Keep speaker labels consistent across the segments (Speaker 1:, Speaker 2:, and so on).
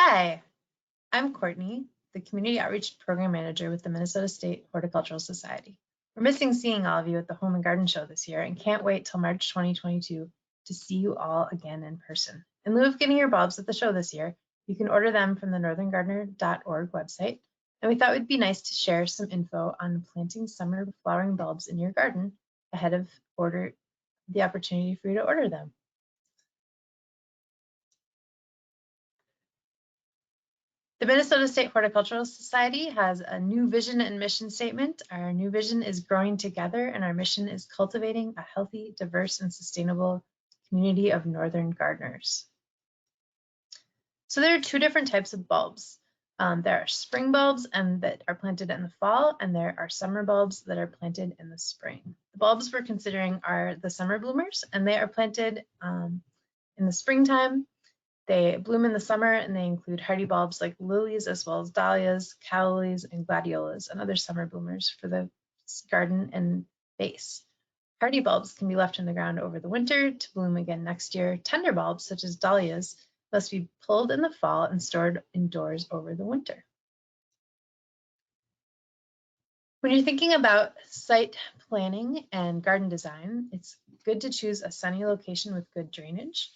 Speaker 1: Hi, I'm Courtney, the Community Outreach Program Manager with the Minnesota State Horticultural Society. We're missing seeing all of you at the Home and Garden Show this year and can't wait till March 2022 to see you all again in person. In lieu of getting your bulbs at the show this year, you can order them from the northerngardener.org website, and we thought it would be nice to share some info on planting summer flowering bulbs in your garden ahead of the opportunity for you to order them. The Minnesota State Horticultural Society has a new vision and mission statement. Our new vision is growing together, and our mission is cultivating a healthy, diverse, and sustainable community of northern gardeners. So there are two different types of bulbs. There are spring bulbs that are planted in the fall, and there are summer bulbs that are planted in the spring. The bulbs we're considering are the summer bloomers, and they are planted in the springtime. They bloom in the summer, and they include hardy bulbs like lilies, as well as dahlias, calla lilies, and gladiolas, and other summer bloomers for the garden and vase. Hardy bulbs can be left in the ground over the winter to bloom again next year. Tender bulbs, such as dahlias, must be pulled in the fall and stored indoors over the winter. When you're thinking about site planning and garden design, it's good to choose a sunny location with good drainage.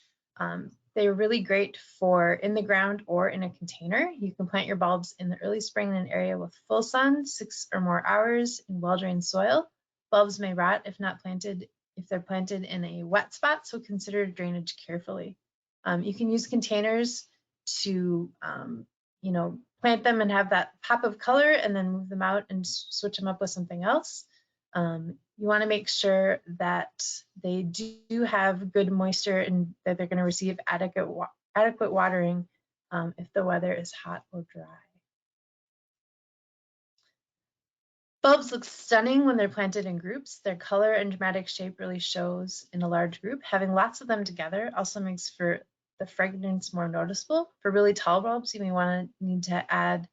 Speaker 1: They're really great for in the ground or in a container. You can plant your bulbs in the early spring in an area with full sun, 6 or more hours in well-drained soil. Bulbs may rot if they're planted in a wet spot, so consider drainage carefully. You can use containers to plant them and have that pop of color and then move them out and switch them up with something else. You want to make sure that they do have good moisture and that they're going to receive adequate watering if the weather is hot or dry. Bulbs look stunning when they're planted in groups. Their color and dramatic shape really shows in a large group. Having lots of them together also makes for the fragrance more noticeable. For really tall bulbs, you may need to add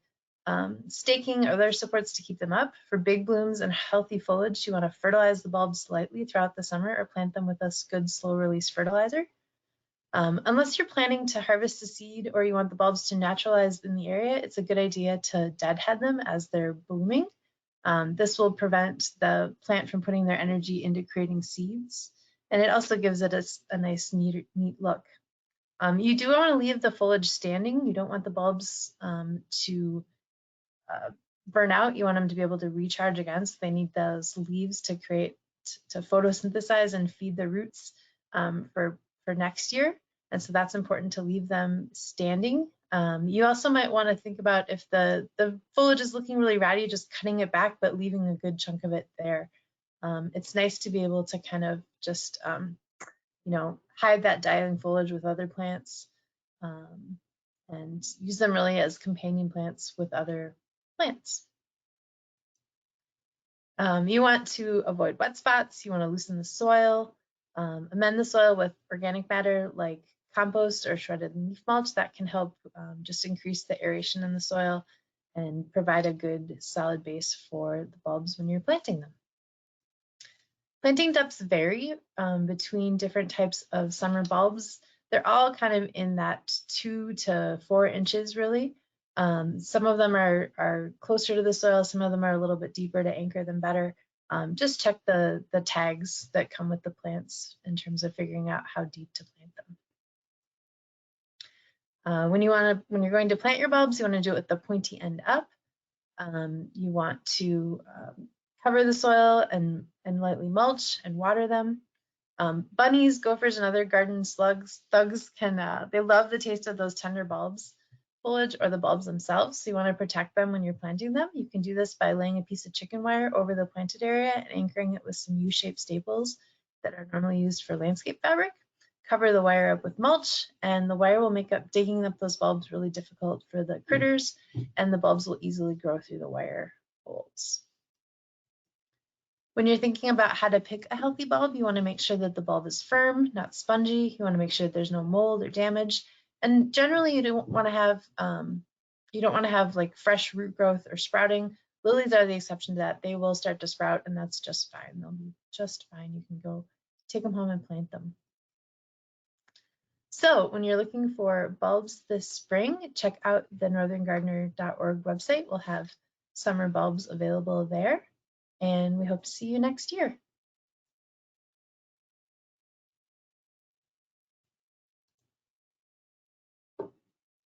Speaker 1: staking or other supports to keep them up. For big blooms and healthy foliage, you want to fertilize the bulbs slightly throughout the summer or plant them with a good slow release fertilizer. Unless you're planning to harvest a seed or you want the bulbs to naturalize in the area, it's a good idea to deadhead them as they're blooming. This will prevent the plant from putting their energy into creating seeds, and it also gives it a nice, neat look. You do want to leave the foliage standing. You don't want the bulbs to burn out. You want them to be able to recharge again, so they need those leaves to photosynthesize and feed the roots for next year. And so that's important to leave them standing. You also might want to think about if the foliage is looking really ratty, just cutting it back, but leaving a good chunk of it there. It's nice to be able to kind of just, hide that dying foliage with other plants and use them really as companion plants with other plants. You want to avoid wet spots. You want to loosen the soil, amend the soil with organic matter like compost or shredded leaf mulch. That can help just increase the aeration in the soil and provide a good solid base for the bulbs when you're planting them. Planting depths vary between different types of summer bulbs. They're all kind of in that 2 to 4 inches really. Some of them are closer to the soil, some of them are a little bit deeper to anchor them better. Just check the tags that come with the plants in terms of figuring out how deep to plant them. When you're going to plant your bulbs, you want to do it with the pointy end up. You want to cover the soil and lightly mulch and water them. Bunnies, gophers, and other garden thugs they love the taste of those tender bulbs, foliage, or the bulbs themselves. So you want to protect them when you're planting them. You can do this by laying a piece of chicken wire over the planted area and anchoring it with some U-shaped staples that are normally used for landscape fabric. Cover the wire up with mulch, and the wire will make digging up those bulbs really difficult for the critters, and the bulbs will easily grow through the wire holes. When you're thinking about how to pick a healthy bulb, you want to make sure that the bulb is firm, not spongy. You want to make sure that there's no mold or damage. And generally, you don't want to have like fresh root growth or sprouting. Lilies are the exception to that. They will start to sprout, and that's just fine. They'll be just fine. You can go take them home and plant them. So when you're looking for bulbs this spring, check out the northerngardener.org website. We'll have summer bulbs available there, and we hope to see you next year.